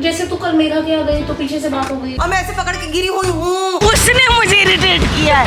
जैसे तू कल मेरा क्या गई तो पीछे से बात हो गई और मैं ऐसे पकड़ के गिरी हुई हूँ। उसने मुझे इरिटेट किया है।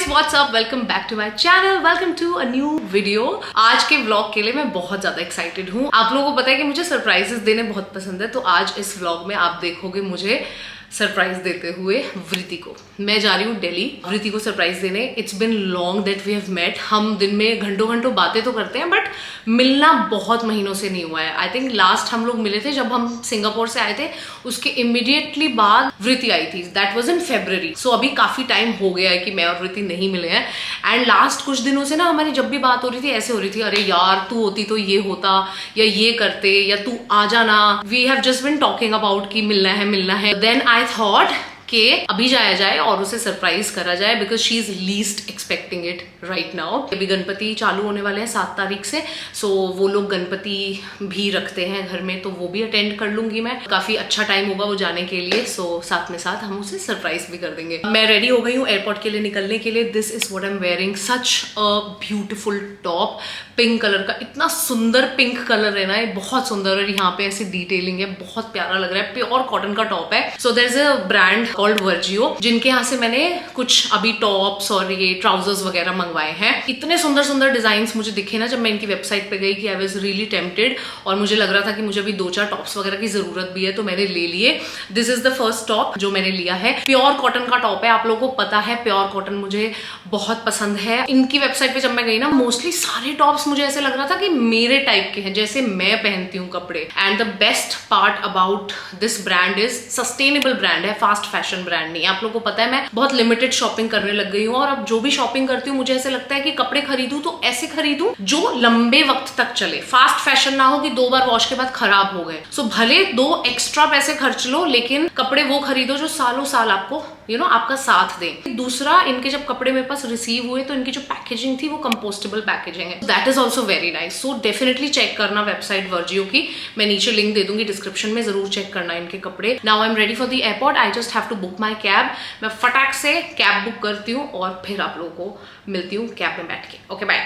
What's up, welcome back to my channel, welcome to a new video. आज के व्लॉग के लिए मैं बहुत ज्यादा एक्साइटेड हूँ। आप लोगों को पता है कि मुझे सरप्राइजेस देने बहुत पसंद है, तो आज इस व्लॉग में आप देखोगे मुझे सरप्राइज देते हुए वृति को। मैं जा रही हूँ दिल्ली वृति को सरप्राइज देने। It's been long that we have met. हम दिन में घंटों घंटों बातें तो करते हैं, बट मिलना बहुत महीनों से नहीं हुआ है। आई थिंक लास्ट हम लोग मिले थे जब हम सिंगापुर से आए थे, उसके इमीडिएटली बाद वृति आई थी। That was in February। सो अभी काफी टाइम हो गया है कि मैं और वृति नहीं मिले हैं। एंड लास्ट कुछ दिनों से ना हमारी जब भी बात हो रही थी ऐसे हो रही थी, अरे यार तू होती तो ये होता, या ये करते, या तू आ जाना। We have just been talking about कि मिलना है। देन आई थॉट कि अभी जाया जाए और उसे सरप्राइज करा जाए, because she is least expecting it right now. अभी गणपति चालू होने वाले हैं 7 तारीख से, सो वो लोग गणपति भी रखते हैं घर में, तो वो भी अटेंड कर लूंगी मैं। काफी अच्छा टाइम होगा वो जाने के लिए, सो साथ में साथ हम उसे सरप्राइज भी कर देंगे। मैं रेडी हो गई हूँ एयरपोर्ट के लिए निकलने के लिए। This is what I am wearing, such a beautiful top, pink colour का। इतना सुंदर पिंक कलर है ना, ये बहुत सुंदर। और यहाँ पे ऐसी डिटेलिंग है, बहुत प्यारा लग रहा है। प्योर कॉटन का टॉप है। So there is a brand called Vergio, जिनके यहाँ से मैंने कुछ अभी टॉप्स और ये ट्राउजर्स वगैरह मंगवाए हैं। इतने सुंदर सुंदर डिजाइन मुझे दिखे ना जब मैं इनकी वेबसाइट पे गई कि आई वाज रियली टेम्प्टेड, और मुझे लग रहा था कि मुझे अभी 2-4 टॉप्स वगैरह की जरूरत भी है, तो मैंने ले लिए। This is the first top जो मैंने लिया है। प्योर कॉटन का टॉप है। आप लोगों को पता है प्योर कॉटन मुझे बहुत पसंद है। इनकी वेबसाइट पे जब मैं गई ना, मोस्टली सारे टॉप्स मुझे ऐसे लग रहा था कि मेरे टाइप के हैं, जैसे मैं पहनती हूँ कपड़े। And the best part about this brand is sustainable brand है, फास्ट फैशन ब्रांड नहीं। आप लोगों को पता है मैं बहुत लिमिटेड शॉपिंग करने लग गई हूँ, और अब जो भी शॉपिंग करती हूँ मुझे ऐसे लगता है कि कपड़े खरीदूं तो ऐसे खरीदूं जो लंबे वक्त तक चले। फास्ट फैशन ना हो कि 2 बार वॉश के बाद खराब हो गए। सो भले 2 एक्स्ट्रा पैसे खर्च लो, लेकिन कपड़े वो खरीदो जो सालों साल आपको आपका साथ दे। दूसरा, इनके जब कपड़े मेरे पास रिसीव हुए तो इनकी जो पैकेजिंग थी वो कंपोस्टेबल पैकेजिंग है। That is also very nice. So definitely check करना वेबसाइट वर्जियो की, मैं नीचे लिंक दे दूंगी डिस्क्रिप्शन में, जरूर चेक करना इनके कपड़े। Now I am ready for the airport. I just have to book my cab. मैं फटाक से कैब बुक करती हूँ और फिर आप लोगों को मिलती हूँ कैब में बैठ के। Okay bye.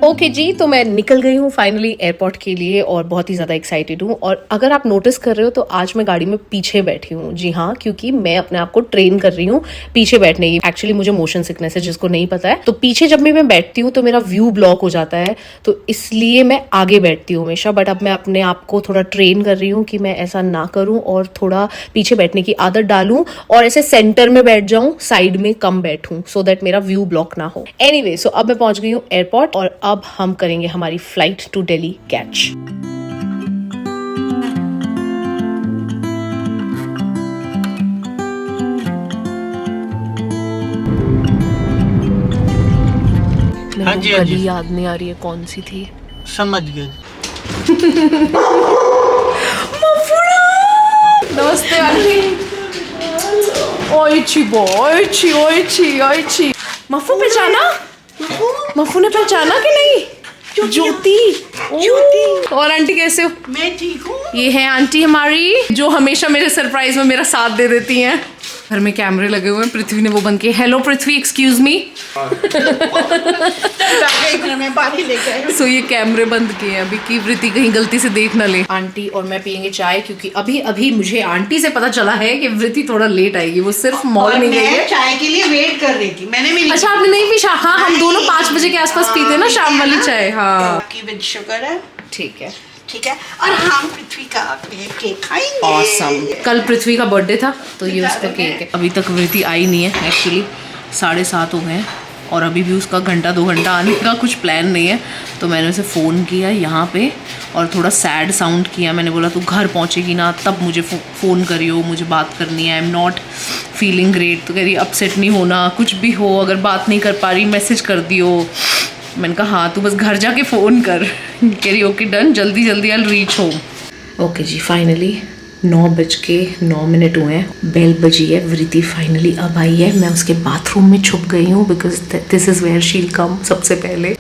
ओके जी, तो मैं निकल गई हूँ फाइनली एयरपोर्ट के लिए, और बहुत ही ज़्यादा एक्साइटेड हूँ। और अगर आप नोटिस कर रहे हो तो आज मैं गाड़ी में पीछे बैठी हूँ। जी हाँ, क्योंकि मैं अपने आप को ट्रेन कर रही हूँ पीछे बैठने की। एक्चुअली मुझे मोशन सिकनेस है, जिसको नहीं पता है। तो पीछे जब भी मैं बैठती हूँ तो मेरा व्यू ब्लॉक हो जाता है, तो इसलिए मैं आगे बैठती हूँ हमेशा। बट अब मैं अपने आप को थोड़ा ट्रेन कर रही हूँ कि मैं ऐसा ना करूँ और थोड़ा पीछे बैठने की आदत डालूँ, और ऐसे सेंटर में बैठ जाऊँ, साइड में कम बैठूँ, सो दैट मेरा व्यू ब्लॉक ना हो। एनीवे, सो अब मैं पहुंच गई हूँ एयरपोर्ट, और अब हम करेंगे हमारी फ्लाइट टू दिल्ली कैच। हाँ जी, गली याद नहीं आ रही है कौन सी थी। समझ गए। नमस्ते आंटी। ओइची बोइची ओइची ओइची। मफू पहचाना? मफू ने पहचाना कि नहीं? ज्योति। और आंटी कैसे हो? मैं ठीक हूँ। ये है आंटी हमारी, जो हमेशा मेरे सरप्राइज में मेरा साथ दे देती हैं। घर में कैमरे लगे हुए हैं, पृथ्वी ने वो बंद किए। हेलो पृथ्वी, एक्सक्यूज मी। सो ये कैमरे बंद किए हैं अभी कि वृति कहीं गलती से देख ना ले। आंटी और मैं पियेंगे चाय, क्योंकि अभी अभी मुझे आंटी से पता चला है कि वृति थोड़ा लेट आएगी। वो सिर्फ मॉल में गई है, चाय के लिए वेट कर रही थी। मैंने भी। अच्छा, आपने नहीं पी? हाँ, हम दोनों 5 बजे के आसपास पीते हैं ना शाम वाली चाय। हाँ, विद शुगर है। ठीक है। ठीक है, और हम पृथ्वी का केक खाएंगे। ऑसम। कल पृथ्वी का बर्थडे था, तो ये उसका केक है। अभी तक वृति आई नहीं है। एक्चुअली 7:30 हो गए हैं, और अभी भी उसका 1-2 घंटा आने का कुछ प्लान नहीं है। तो मैंने उसे फ़ोन किया यहाँ पे, और थोड़ा सैड साउंड किया। मैंने बोला तू घर पहुँचेगी ना तब मुझे फ़ोन करियो, मुझे बात करनी है। I am not feeling great. तो कह रही अपसेट नहीं होना, कुछ भी हो, अगर बात नहीं कर पा रही मैसेज कर दियो। मैंने कहा हाँ, तू बस घर जाके फ़ोन कर। कह रही ओके डन, जल्दी जल्दी आई रीच होम। ओके जी, फाइनली 9:09 हुए हैं, बेल बजी है। वृति फाइनली अब आई है। मैं उसके बाथरूम में छुप गई हूँ, because this is where she will come सबसे पहले।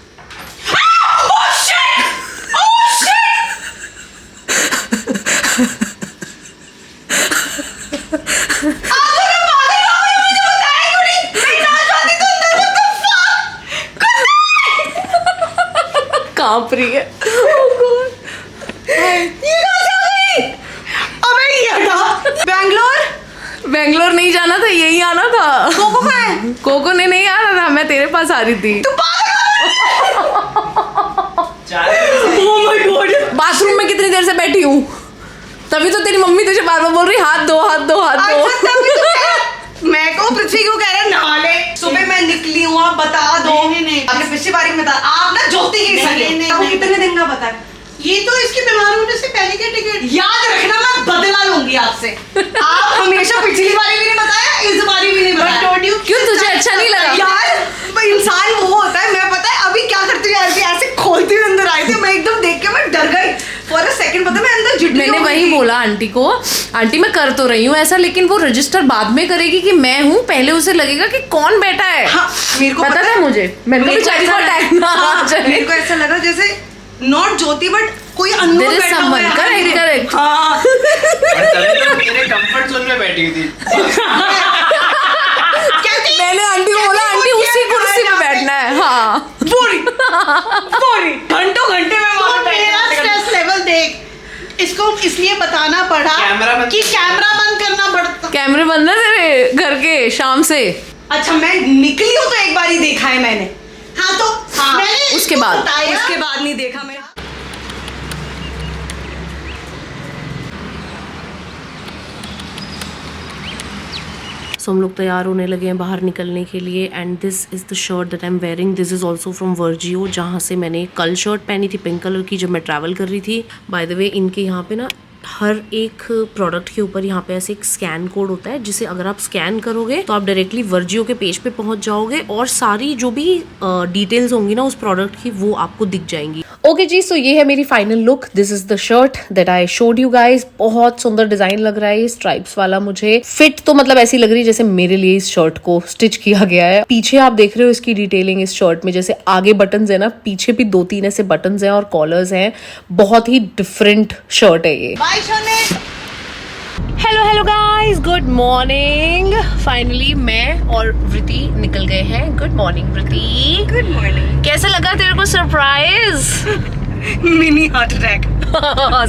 हाँप रही है। अबे ये था बैंगलोर नहीं जाना था, यही आना था। कोको कहाँ है? कोको ने नहीं आना था, मैं तेरे पास आ रही थी। Oh my God! बाथरूम में कितनी देर से बैठी हूँ, तभी तो तेरी मम्मी तुझे बार बार बोल रही हाथ धो हाथ धो हाथ धो। अच्छा, तभी तो मैं को पृथ्वी क्यों कह रहे नहा ले। सुबह मैं निकली हूँ, आप बता दो। नहीं। आपने पिछली बारी में बता, आप ना ज्योति की सही नहीं, आपको कितने दिन का पता है? ये तो इसके बीमार होने से पहले के टिकट। याद रखना, मैं बदला लूंगी आपसे। आप हमेशा पिछली बारी भी नहीं बताया, इस बारी भी नहीं बताया। क्यों, तुझे अच्छा नहीं लगा? यार इंसान वो होता है, मैं पता है अभी क्या करती हूँ, ऐसे खोलती हुई अंदर आई थी, मैं एकदम देख के मैं डर गई फॉर अ सेकंड। पता है मैं अंदर जुट गई। मैंने वही बोला आंटी को, आंटी मैं कर तो रही हूँ ऐसा, लेकिन वो रजिस्टर बाद में करेगी कि मैं हूँ, पहले उसे लगेगा कि कौन बैठा है। हाँ, मेरे को पता था मुझे, मैंने कहा बेचारी को अटैक ना आ जाए। मेरे को ऐसा लगा जैसे नॉट ज्योति बट कोई अननोन There is बैठा हुआ है। someone, correct, correct. हाँ। मेरे कंफर्ट जोन में बैठी हुई थी। मैंने आंटी को बोला आंटी उसी कुर्सी पे बैठना है। हाँ पूरी घंटों घंटे में तो वहाँ मेरा बैठना। स्ट्रेस लेवल देख, इसको इसलिए बताना पड़ा कैमरा बंद कि कैमरा बंद करना पड़ता। कैमरे बंद है तेरे घर के शाम से। अच्छा मैं निकली हूँ तो एक बार ही देखा है मैंने। हाँ तो हाँ, मैंने उसके इसको बाद। बताया। उसके बाद नहीं देखा मैंने। सो हम लोग तैयार होने लगे हैं बाहर निकलने के लिए, and this is the shirt that I am wearing. This is also from Vergio, जहाँ से मैंने कल शर्ट पहनी थी पिंक कलर की जब मैं ट्रैवल कर रही थी। बाय द वे इनके यहाँ पे ना हर एक प्रोडक्ट के ऊपर यहाँ पे ऐसे एक स्कैन कोड होता है, जिसे अगर आप स्कैन करोगे तो आप डायरेक्टली वर्जियो के पेज पे पहुंच जाओगे और सारी जो भी डिटेल्स होंगी ना उस प्रोडक्ट की वो आपको दिख जाएंगी। ओके जी, सो ये है मेरी final look. This is the shirt that I showed you guys. बहुत सुंदर डिजाइन लग रहा है, स्ट्राइप्स वाला। मुझे फिट तो मतलब ऐसी लग रही है जैसे मेरे लिए इस शर्ट को स्टिच किया गया है। पीछे आप देख रहे हो इसकी डिटेलिंग इस शर्ट में, जैसे आगे बटन्स है ना, पीछे भी 2-3 ऐसे बटन्स हैं और कॉलर्स हैं। बहुत ही डिफरेंट शर्ट है ये। बाय सोने। Hello guys, good morning. Finally मैं और वृति निकल गए हैं। गुड मॉर्निंग वृति। Good morning. कैसा लगा तेरे को surprise? Mini heart attack.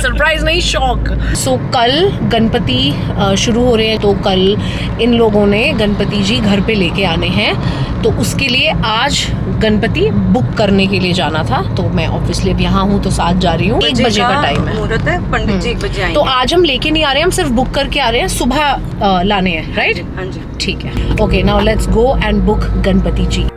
Surprise नहीं, शॉक। सो कल गणपति शुरू हो रहे हैं, तो कल इन लोगों ने गणपति जी घर पे लेके आने हैं, तो उसके लिए आज गणपति बुक करने के लिए जाना था। तो मैं ऑब्वियसली अब यहाँ हूँ तो साथ जा रही हूँ। 1 बजे का टाइम है, मुहूर्त है, पंडित जी 1 बजे आएंगे। तो आज हम लेके नहीं आ रहे हैं, हम सिर्फ बुक करके आ रहे हैं। सुबह लाने हैं, राइट? हाँ जी। ठीक है। Okay, now let's go and book Ganpati ji.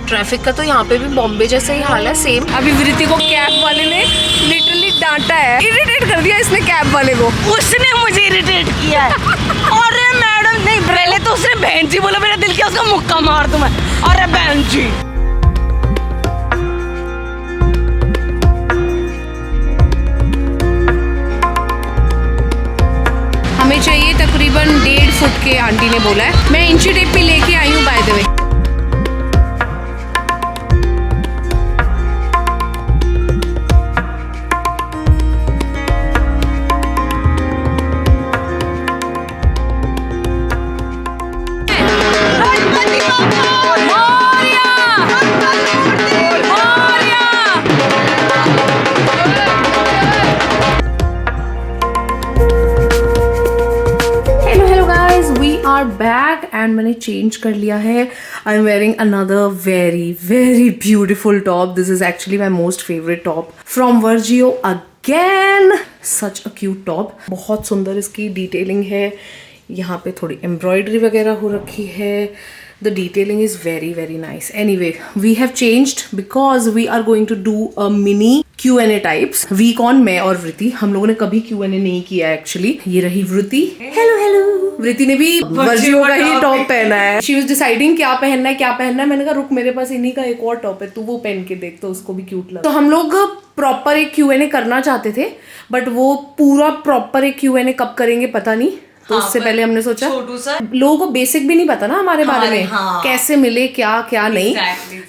Traffic का तो यहाँ पे भी बॉम्बे जैसा ही हाल है, सेम। अभी वृति को कैब वाले ने लिटरली डांटा है, इरिटेट कर दिया इसने कैब वाले को। उसने मुझे इरिटेट किया है। अरे मैडम नहीं, पहले तो उसने बहन जी बोला, मेरा दिल किया उसका मुक्का मार दूं मैं। अरे बहन जी। हमें चाहिए तकरीबन 1.5 फुट के, आंटी ने बोला है। मैं इंची टेप पे लेके आई हूँ by the way. Bag and मैंने चेंज कर लिया है। I am wearing another very very beautiful top. This is actually my most favourite top from Vergio again. Such a cute top, बहुत सुंदर इसकी डिटेलिंग है। यहाँ पे थोड़ी एम्ब्रॉयडरी वगैरह हो रखी है। The detailing is very very nice. Anyway, we have changed because we are going to do a mini Q&A types. We कौन, मैं और वृति, हम लोगों ने कभी Q&A नहीं किया एक्चुअली। ये रही वृति। Hello hello. वृति ने भी वर्जियो का ही टॉप पहना है। She was deciding क्या पहनना है क्या पहनना है। मैंने कहा रुक, मेरे पास इन्हीं का एक और टॉप है, तू वो पहन के देख, तो उसको भी क्यूट लगा। तो हम लोग प्रॉपर एक Q&A करना चाहते थे, बट वो पूरा प्रॉपर एक Q&A कब करेंगे पता नहीं। तो हाँ, उससे पहले हमने सोचा छोटू सर लोगों को बेसिक भी नहीं पता ना हमारे बारे में, हाँ। कैसे मिले क्या क्या नहीं,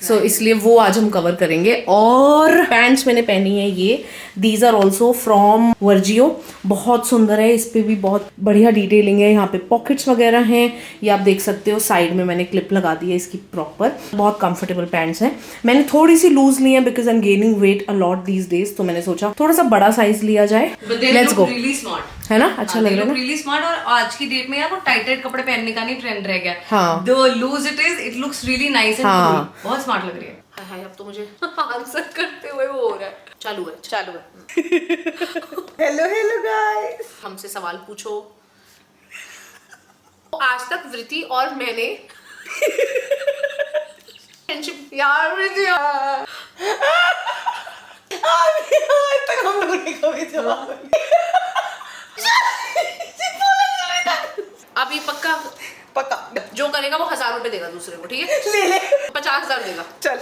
सो इसलिए वो आज हम कवर करेंगे। और पैंट्स मैंने पहनी है ये, दीज आर ऑल्सो फ्रॉम वर्जियो, बहुत सुंदर है, इस पे भी बहुत बढ़िया डिटेलिंग है, यहाँ पे पॉकेट्स वगैरह हैं, ये आप देख सकते हो, साइड में मैंने क्लिप लगा दी है इसकी प्रॉपर, बहुत कंफर्टेबल पैंट्स हैं। मैंने थोड़ी सी लूज ली है because I am gaining weight a lot these days, तो मैंने सोचा थोड़ा सा बड़ा साइज लिया जाए। लेट्स गो, रियली स्मार्ट है ना, अच्छा लग रहा है ना, रियली स्मार्ट। और आज की डेट में यार वो टाइटेड कपड़े पहनने का नहीं ट्रेंड रह गया, हाँ। The lose it is, it looks really nice and हाँ। बहुत स्मार्ट लग रही है। हाय अब तो मुझे आंसर करते हुए वो हो रहा है, चालू है हेलो गाइस, हमसे सवाल पूछो। आज तक वृति और मैंने यार वृति आज तक हम लोगों ने कभी जवाब अब ये पक्का जो करेगा वो 1000 रुपए देगा दूसरे को, ठीक है, ले 50,000 देगा, चल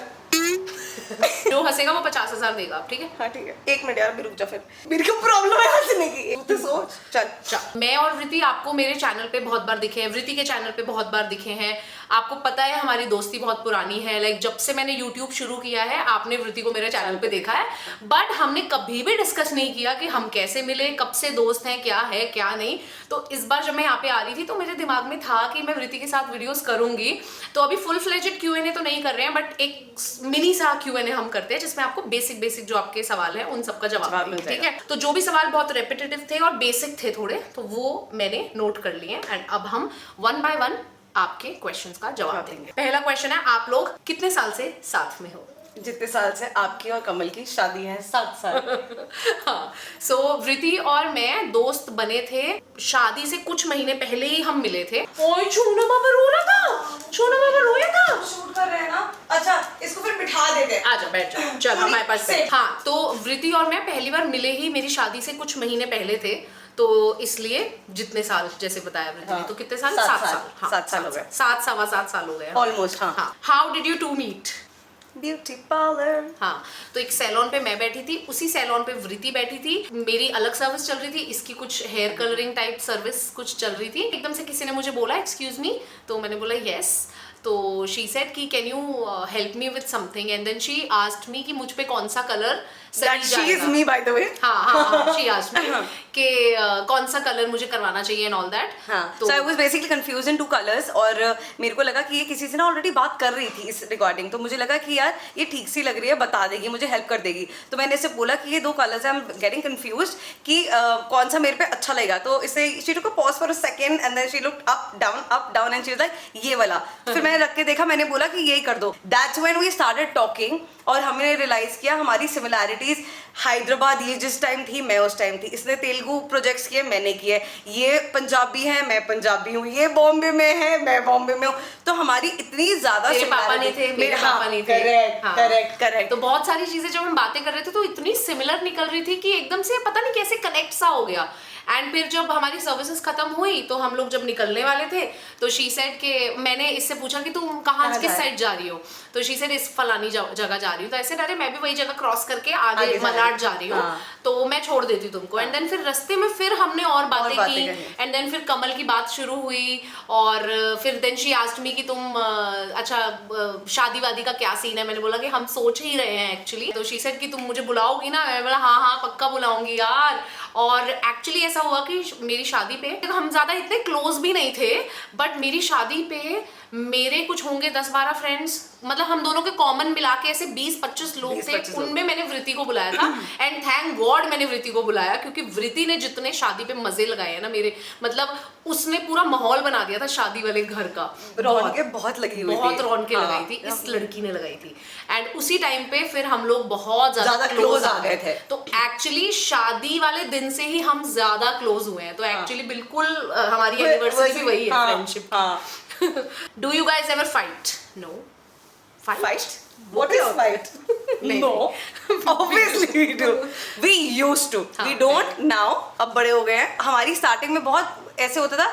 जो हंसेगा वो 50,000 देगा, ठीक है। हाँ ठीक है, 1 मिनट यार, रुक जा, फिर मेरे को प्रॉब्लम है हंसने की, तो सोच। चल मैं और वृति आपको मेरे चैनल पे बहुत बार दिखे हैं, वृति के चैनल पे बहुत बार दिखे हैं, आपको पता है हमारी दोस्ती बहुत पुरानी है, लाइक जब से मैंने YouTube शुरू किया है आपने वृति को मेरे चैनल पे देखा है, बट हमने कभी भी डिस्कस नहीं किया कि हम कैसे मिले, कब से दोस्त हैं, क्या है क्या नहीं। तो इस बार जब मैं यहाँ पे आ रही थी तो मेरे दिमाग में था कि मैं वृति के साथ वीडियोस करूंगी, तो अभी फुल फ्लेजेड Q&A तो नहीं कर रहे हैं, बट एक मिनी सा Q&A हम करते हैं जिसमें आपको बेसिक जो आपके सवाल है उन सबका जवाब देंगे, ठीक है। तो जो भी सवाल बहुत रेपिटेटिव थे और बेसिक थे थोड़े, तो वो मैंने नोट कर लिए एंड अब हम 1 by 1 आपके क्वेश्चंस का जवाब देंगे। पहला क्वेश्चन है, आप लोग कितने साल से साथ में हो? जितने साल से आपकी और कमल की शादी है, 7 साल। हाँ, सो वृति और मैं दोस्त बने थे, शादी से कुछ महीने पहले ही हम मिले थे। ओए छोना बाबा रो रहा था, छोना बाबा रोया था। शूट कर रहे हैं ना, अच्छा इसको फिर बिठा देते हैं। आजा बैठ जाओ, चल हमारे पास बैठ। हाँ, तो वृति और मैं पहली बार मिले ही मेरी शादी से कुछ महीने पहले थे, तो इसलिए जितने साल जैसे बताया वृति ने, तो कितने साल? 7 साल। हाँ, 7 साल हो गए, 7 सवा 7 साल हो गए ऑलमोस्ट। हाँ, how did you two meet? Beauty parlour. हाँ, तो एक सैलून पे मैं बैठी थी, उसी सैलून पे वृति बैठी थी, मेरी अलग सर्विस चल रही थी, इसकी कुछ हेयर कलरिंग टाइप सर्विस कुछ चल रही थी। एकदम से किसी ने मुझे बोला एक्सक्यूज मी, तो मैंने बोला यस, तो शी सेड कि can you help me with something, and then she asked me कि मुझ पे कौन सा कलर सही जाएगा। She is me by the way. हाँ, she asked me कि कौन सा कलर मुझे करवाना चाहिए and all that. So I was basically confused in 2 colors, और मेरे को लगा कि ये किसी से ना ऑलरेडी बात कर रही थी इस रिकॉर्डिंग, तो मुझे लगा कि यार ये ठीक सी लग रही है, बता देगी, मुझे हेल्प कर देगी। तो मैंने इसे बोला कि ये 2 कलर्स है, आई एम गेटिंग कंफ्यूज्ड कि कौन सा मेरे पे अच्छा लगेगा। तो इसे she took a pause for a second and then she looked up down and she was like ये वाला। फिर मैंने रख के देखा, मैंने बोला कि यही कर दो। That's when we started talking, और हमने रियलाइज किया हमारी सिमिलैरिटीज, हैदराबाद ये जिस टाइम थी मैं उस टाइम थी, इसने तेलुगु प्रोजेक्ट्स किए मैंने किए, ये पंजाबी है मैं पंजाबी हूँ, ये बॉम्बे में है मैं बॉम्बे में हूँ, तो हमारी इतनी ज्यादा मेरे पापा नहीं थे, मेरे पापा नहीं थे। करेक्ट। तो बहुत सारी चीजें जब हम बातें कर रहे थे तो इतनी सिमिलर निकल रही थी कि एकदम से पता नहीं कैसे कनेक्ट सा हो गया। एंड फिर जब हमारी सर्विसेज खत्म हुई तो हम लोग जब निकलने वाले थे तो शी सेड के, मैंने इससे पूछा कि तुम कहाँ किस साइड जा रही हो, तो शी सेड इस फलानी जगह जा रही हूँ, तो ऐसे अरे मैं भी वही जगह क्रॉस करके आगे मलाड जा रही हूँ, तो मैं छोड़ देती तुमको। एंड देन फिर रास्ते में फिर हमने और बातें की, एंड देन फिर कमल की बात शुरू हुई, और फिर देन शी आस्क्ड मी कि तुम अच्छा शादी वादी का क्या सीन है, मैंने बोला कि हम सोच ही रहे हैं एक्चुअली, तो शी सेड कि तुम मुझे बुलाओगी ना, मैं बोला हाँ पक्का बुलाऊंगी यार। और एक्चुअली ऐसा हुआ कि मेरी शादी पे हम ज्यादा इतने क्लोज भी नहीं थे, बट मेरी शादी पे मेरे कुछ होंगे 10-12 फ्रेंड्स, मतलब हम दोनों के कॉमन मिला के ऐसे 20-25 लोग थे, उनमें मैंने वृति को बुलाया था। एंड थैंक गॉड मैंने वृति को बुलाया, क्योंकि वृति ने जितने शादी पे मजे लगाए हैं ना मेरे, मतलब उसने पूरा माहौल बना दिया था शादी वाले घर का। रौनकें बहुत लगी हुई थी, बहुत रौनकें लगाई थी, इस लड़की ने लगाई थी। एंड उसी टाइम पे फिर हम लोग बहुत ज्यादा क्लोज आ गए थे, तो एक्चुअली शादी वाले दिन से ही हम ज्यादा क्लोज हुए हैं, तो एक्चुअली बिल्कुल हमारी एनिवर्सरी भी वही है, friendship. Do you guys ever fight? No. Fight? What is fight? No. Obviously we do. We used to. We don't now. अब बड़े हो गए हैं। हमारी स्टार्टिंग में बहुत ऐसे होता था,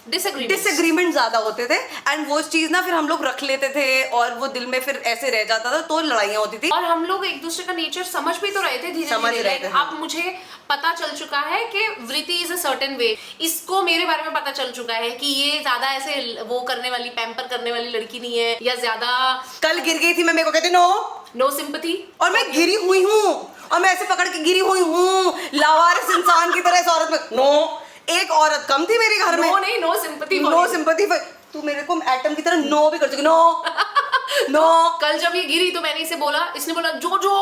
डिसएग्रीमेंट ज्यादा होते थे एंड वो चीज ना फिर हम लोग रख लेते थे और वो दिल में फिर ऐसे रह जाता था, तो लड़ाइयाँ होती थी। और हम लोग एक दूसरे का नेचर समझ भी तो रहे थे धीरे समझ धीरे। रहे थे, अब मुझे पता चल चुका है कि वृत्ति इज अ सर्टेन वे। इसको मेरे बारे में पता चल चुका है कि ये ज्यादा ऐसे वो करने वाली, पैम्पर करने वाली लड़की नहीं है, या ज्यादा कल गिर गई थी मैं, मेरे को कहते नो सिंपैथी, और मैं गिरी हुई हूँ और मैं ऐसे पकड़ के गिरी हुई हूँ लावारिस इंसान की तरह इस औरत में। नो, एक औरत कम थी मेरे घर में। नो नहीं, नो सिंपैथी, नो सिंपैथी। तू मेरे को एटम की तरह नो भी कर चुकी। No no. कल जब ये गिरी तो मैंने इसे बोला, इसने बोला जो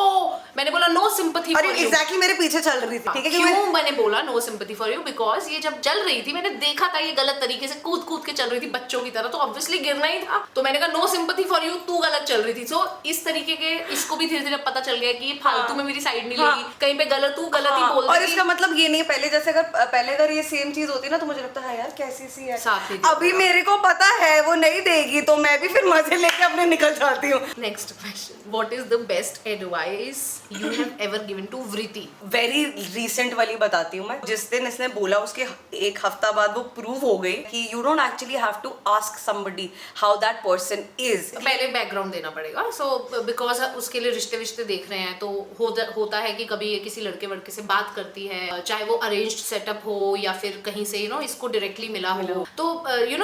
मैंने बोला नो सिंपैथी फॉर अरे यू। एग्जैक्टली मेरे पीछे चल रही थी, ठीक है। क्यों मैंने बोला no sympathy for you? Because ये जब चल रही थी मैंने देखा था ये गलत तरीके से कूद कूद के चल रही थी बच्चों की तरह, तो ऑब्वियसली गिरना ही था। तो मैंने कहा नो सिंपैथी फॉर यू, तू गलत चल रही थी। सो इस तरीके के इसको भी धीरे धीरे पता चल गया कि ये फालतू में मेरी साइड नहीं लेगी, कहीं पे गलत तू गलत ही बोल और इसका मतलब ये नहीं, पहले जैसे अगर ये सेम चीज होती ना तो मुझे लगता है यार कैसी सी है। साथ ही अभी मेरे को पता है वो नहीं देगी तो मैं भी फिर मजे लेके अपने निकल जाती हूँ। Next question, what is the best advice you have ever given to Vritti? Very recent वाली बताती हूँ मैं। जिस दिन इसने बोला उसके एक हफ्ता बाद वो प्रूव हो गई कि you don't actually have to ask somebody how that person is. पहले बैकग्राउंड देना पड़ेगा। सो बिकॉज उसके लिए रिश्ते विश्ते देख रहे हैं तो होता है कि कभी ये किसी लड़के वड़के से बात करती है, चाहे वो अरेंज्ड सेटअप हो या फिर कहीं से इसको डायरेक्टली मिला हो। तो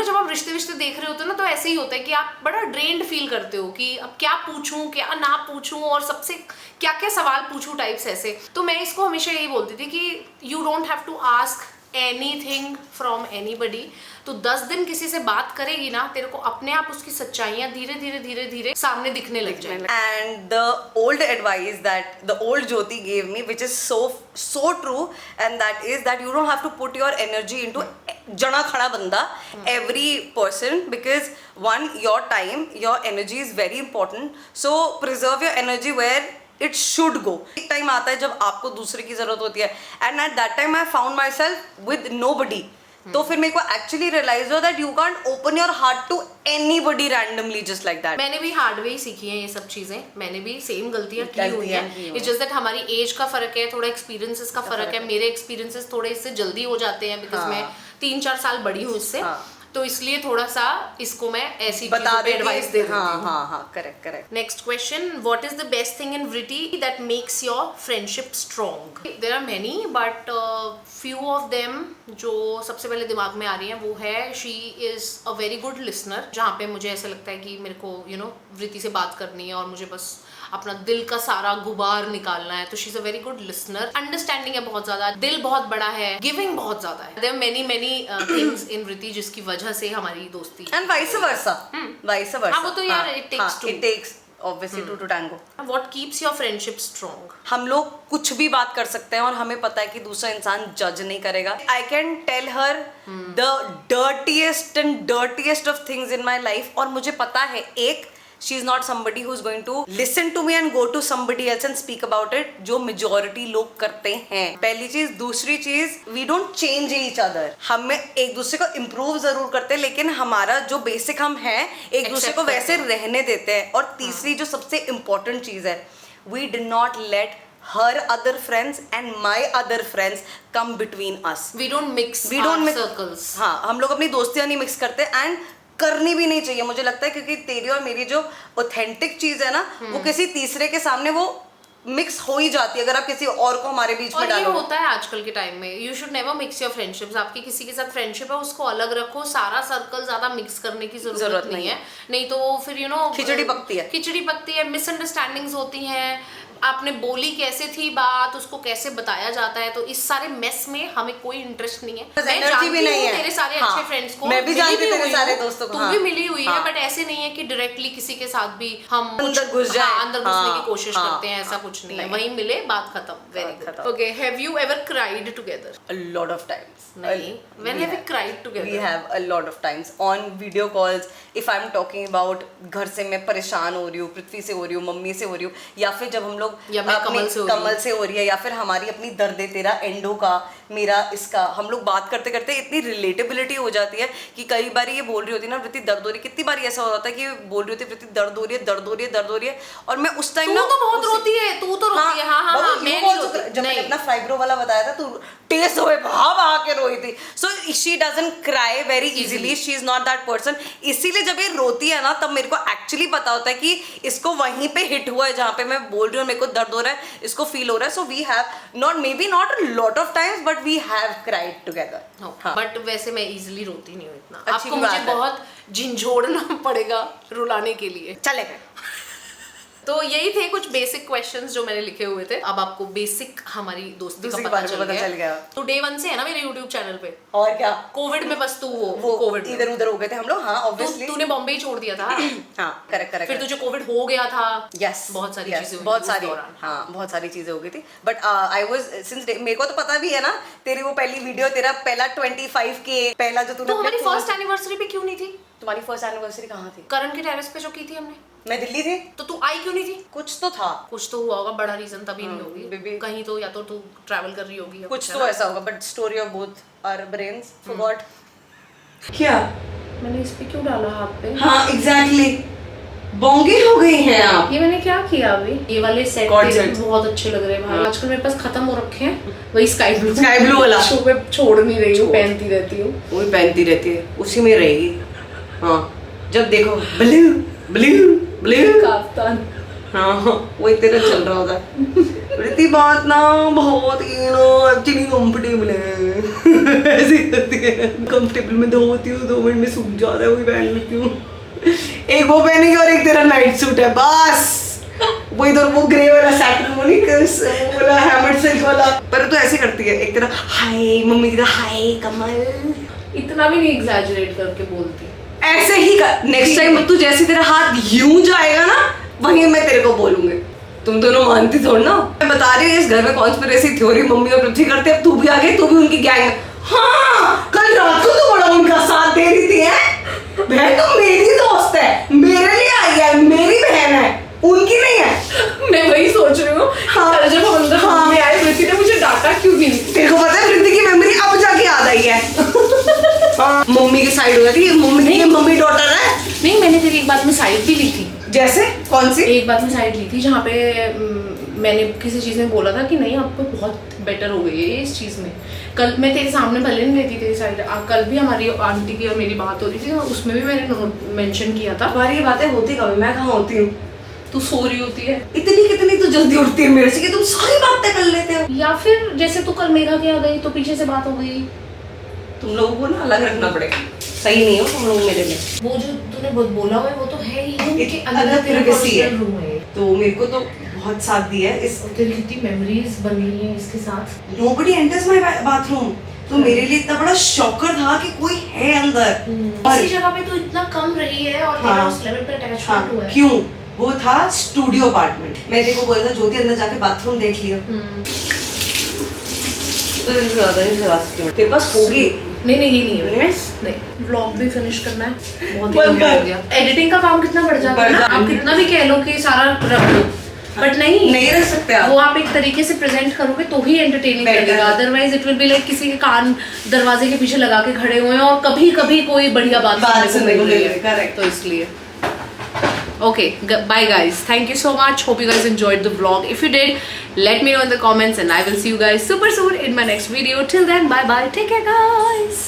जब आप रिश्ते विश्ते देख रहे होते हो ना तो ऐसे ही होता है कि आप बड़ा ड्रेन्ड फील करते हो कि अब क्या पूछूं क्या ना पूछूं और सबसे क्या क्या सवाल पूछूं टाइप्स ऐसे। तो मैं इसको हमेशा यही बोलती थी कि you don't have to ask anything from anybody. तो 10 दिन किसी से बात करेगी ना, तेरे को अपने आप उसकी सच्चाइयां धीरे धीरे धीरे धीरे सामने दिखने लग जाएंगी। And the old advice that the old Jyoti gave me, which is so true, and that is that you don't have to put your energy into jana khada banda, every person, because one, your time, your energy is very important. So preserve your energy where it should go. एक time आता है जब आपको दूसरे की जरूरत होती है, and at that time I found myself with nobody. तो फिर मेरे को एक्चुअली रियलाइज हुआ that you can't open your heart to anybody randomly just like that. मैंने भी हार्ड वे ही सीखी है ये सब चीजें, मैंने भी सेम गलतियां की हुई है। इट्स जस्ट दैट हमारी एज का फर्क है, थोड़ा एक्सपीरियंसेस का फर्क है। मेरे एक्सपीरियंसेस थोड़े इससे जल्दी हो जाते हैं बिकॉज मैं 3-4 साल बड़ी हूँ इससे, तो इसलिए थोड़ा सा इसको मैं ऐसी बता दे एडवाइस दे देती हूँ। हाँ, correct. Next question, what is the best thing in Vritti that makes your friendship strong? There are many but few of them जो सबसे पहले दिमाग में आ रही है वो है she is a very good listener. जहाँ पे मुझे ऐसा लगता है कि मेरे को वृत्ति से बात करनी है और मुझे बस अपना दिल का सारा गुबार निकालना है, तो she is a very good listener. Understanding है बहुत ज्यादा, दिल बहुत बड़ा है, गिविंग बहुत ज्यादा है। देयर मेनी थिंग्स इन वृत्ति जिसकी वजह से हमारी दोस्ती एंड वाइस वर्सा। हाँ, वो तो यार it takes obviously two to tango. What keeps your friendship strong? हम लोग कुछ भी बात कर सकते हैं और हमें पता है कि दूसरा इंसान जज नहीं करेगा। I can tell her the dirtiest of things in my life, और मुझे पता है एक, she is not somebody who is going to listen to me and go to somebody else and speak about it, जो majority लोग करते हैं। पहली चीज। दूसरी चीज, we don't change each other. हमें एक दूसरे को improve जरूर करते हैं लेकिन हमारा जो बेसिक हम हैं एक दूसरे को वैसे रहने देते हैं। और तीसरी जो सबसे important चीज है, we did not let her other friends and my other friends come between us. We don't mix our circles. हाँ, हम लोग अपनी दोस्तियां नहीं मिक्स करते एंड करनी भी नहीं चाहिए मुझे लगता है, क्योंकि तेरी और मेरी जो ऑथेंटिक चीज है ना वो किसी तीसरे के सामने वो मिक्स हो ही जाती है अगर आप किसी और को हमारे बीच में डालो। और ये होता है आजकल के टाइम में। You should never mix your friendships. आपकी किसी के साथ फ्रेंडशिप है उसको अलग रखो, सारा सर्कल ज्यादा मिक्स करने की जरूरत नहीं है। नहीं तो वो फिर खिचड़ी पकती है, मिसअंडरस्टैंडिंग्स होती हैं, आपने बोली कैसे थी बात, उसको कैसे बताया जाता है। तो इस सारे मेस में हमें कोई इंटरेस्ट नहीं है। मैं जानती हूँ तेरे सारे अच्छे फ्रेंड्स को, मैं भी जानती हूँ तेरे सारे दोस्तों को, तू भी मिली हुई है, बट ऐसे नहीं है कि डायरेक्टली किसी के साथ भी हम अंदर घुसने की कोशिश करते हैं, ऐसा कुछ नहीं है। वहीं मिले, बात खत्म। Very good. Okay, have you ever cried together? A lot of times. नहीं, when have we cried together? We have a lot of times on video calls. If I'm talking about घर से मैं परेशान हो रही हूँ, पृथ्वी से हो रही हूँ, मम्मी से हो रही हूँ, या फिर जब हम लोग या मैं कमल से हो रही है, या फिर हमारी अपनी दर्द तेरा एंडो का मेरा इसका, हम लोग बात करते करते इतनी रिलेटेबिलिटी हो जाती है कि कई बार ये बोल रही होती है ना वृत्ति दर्द हो रही है, कितनी बार ऐसा होता है कि बोल रही होती है वृत्ति दर्द हो रही है, दर्द हो रही है, दर्द हो रही है, और मैं उस टाइम तू तो बहुत रोती है, तू तो रोती है। हाँ, बाबू, मैं you नहीं also रोती। जब मैंने नहीं। अपना फाइब्रो वाला बताया था तो टेस्ट हुए बहा के रोई थी। So she doesn't cry very easily, she is not that person. इसीलिए जब ये रोती है ना तब मेरे को एक्चुअली पता होता है कि इसको वहीं पे हिट हुआ है जहाँ पे मैं बोल रही हूँ मेरे को दर्द हो रहा है, इसको फील हो रहा है। So we have not, maybe not a lot of times, but we have cried together. But वैसे मैं इजीली रोती नहीं हूँ इतना। अच्छी आपको भी मुझे बात है। बहुत झिंझोड़ना पड़ेगा रुलाने के लिए। चलेगा। तो यही थे कुछ बेसिक क्वेश्चंस जो मैंने लिखे हुए थे। अब आपको बेसिक हमारी दोस्ती का के पता बारे में चल पता चल गया। तो डे 1 से है ना मेरे YouTube चैनल पे। और क्या, कोविड में बस तू वो कोविड इधर उधर हो गए थे हम लोग। हाँ ऑब्वियसली। तूने बॉम्बे ही छोड़ दिया था। हाँ करेक्ट करेक्ट। फिर तुझे कोविड हो गया था। यस, बहुत सारी चीजें हुई बहुत उस सारी, दौरान। हाँ बहुत सारी चीजें हो गई थी। बट आई वाज सिंस, मेरे को तो पता भी है ना तेरी वो पहली वीडियो, तेरा पहला 25K पहला जो तूने तो हमारी अपने फर्स्ट एनिवर्सरी पे क्यों नहीं थी? तुम्हारी फर्स्ट एनिवर्सरी कहाँ थी? करण के टेरेस पे जो की थी हमने। मैं दिल्ली थी। तो तू आई क्यों नहीं थी? कुछ तो था, कुछ तो हुआ होगा, बड़ा रीजन तभी नहीं baby। होगी कहीं तो, या तो तू ट्रैवल कर रही होगी या कुछ है तो ना? ऐसा होगा, but story of both our brains forgot. क्या मैंने इस पे क्यों डाला हाथ पे? हाँ एग्जैक्टली, बोंगे हो गई हैं आप। ये मैंने क्या किया अभी? ये वाले सेट Cord sets। बहुत अच्छे लग रहे हैं भाई। आजकल मेरे पास खत्म हो रखे हैं, वही स्काई ब्लू वाला मैं छोड़ नहीं रही हूँ, पहनती रहती हूँ। वही पहनती रहती है, उसी में रहेगी। हाँ जब देखो ब्लू ब्लू ब्लू काफ्तान। हाँ वही तेरा चल रहा होता है। प्रीति बात ना बहुत एक्चुअली कंफर्टेबल है। ऐसे करती है, कंफर्टेबल में दो होती हूँ, 2 मिनट में सूख जाता है, वही पहन लेती हूँ। एक वो पहनेगी और एक तेरा नाइट सूट है बस। वो इधर वो ग्रे वाला सैटिन वाला हैमर्ड सिल्क वाला। पर तो ऐसे करती है, एक तरह हाय मम्मी की तरह हाय कमल, इतना भी नहीं एग्जैजरेट करके बोलती। ऐसे ही कर। नेक्स्ट टाइम तू जैसे तेरा हाथ यूं जाएगा ना वहीं मैं तेरे को बोलूंगी। तुम दोनों मानती थोड़ी ना। मैं बता रही हूँ इस घर में कॉन्स्पिरेसी थ्योरी मम्मी और पृथ्वी करते, अब तू भी आ गई, तू भी उनकी गैंग में। हाँ कल रात को तो बड़ा उनका साथ दे रही थी। बहन तो मेरी दोस्त है, मेरे लिए आई है, मेरी बहन है, उनकी नहीं है। मैं वही सोच रही हूँ। हाँ, जब हम अंदर हाँ। में आए वृत्ति ने मुझे डांटा क्यों नहीं? तेरे को पता है वृत्ति की मेमोरी अब जाके याद आई है। हाँ, मम्मी की साइड हो जाती है, मम्मी नहीं, मम्मी डॉटर है। नहीं, मैंने तेरी एक बात में साइड भी ली थी। जैसे कौन सी? एक बात में साइड ली थी जहाँ पे मैंने किसी चीज़ में बोला था कि नहीं आपको बहुत बेटर हो गई है इस चीज़ में। कल मैं तेरे सामने भले नहीं लेती तेरी साइड, कल भी हमारी आंटी की और मेरी बात हो रही थी, उसमें भी मैंने मेंशन किया था। तुम्हारी ये बातें होती कभी, मैं कहाँ होती हूँ? तू सो रही होती है इतनी कितनी तो जल्दी उठती है मेरे से कि तुम सारी बातें कर लेते हो। या फिर जैसे तू कल मेघा के आ गई तो पीछे से बात हो गई। तुम लोगों को ना अलग रखना पड़ेगा, सही नहीं हो तुम लोग मेरे लिए। वो जो तूने बोला हुआ है वो तो है ही, उनके अलग अंदर तेरा privacy है। पर्सनल रूम है। तो मेरे को तो बहुत साथ दिया है इस। तेरी कितनी मेमोरीज बनी है इसके साथ। Nobody enters my bathroom। तो मेरे लिए इतना बड़ा शॉकर था कि कोई है अंदर। इसी जगह पे तो इतना कम रही है और तेरा हाँ। उस लेवल पे अटैचमेंट हाँ, हुआ है। क्यों? वो था स्टूडियो अपार्टमेंट। मैं देखो बोला था ज्योति अंदर जाके बाथरूम देख लिया। तो तेरे पास होगी? नहीं ये नहीं है। नहीं, व्लॉग भी फिनिश करना है, बहुत ही लंबा हो गया। एडिटिंग का काम कितना बढ़ जाता है ना, आप कितना भी कह लो कि सारा रख लो, बट नहीं रख सकते आप। वो आप एक तरीके से प्रेजेंट करोगे तो ही एंटरटेनिंग लगेगा। Otherwise it will be like किसी के कान दरवाजे के पीछे लगा के खड़े हुए हैं और कभी कभी कोई बढ़िया बात सुनने को मिल रही है। करेक्ट। तो इसलिए okay, bye guys, thank you so much, hope you guys enjoyed the vlog. If you did, let me know in the comments and I will see you guys super soon in my next video. Till then, bye bye, take care guys.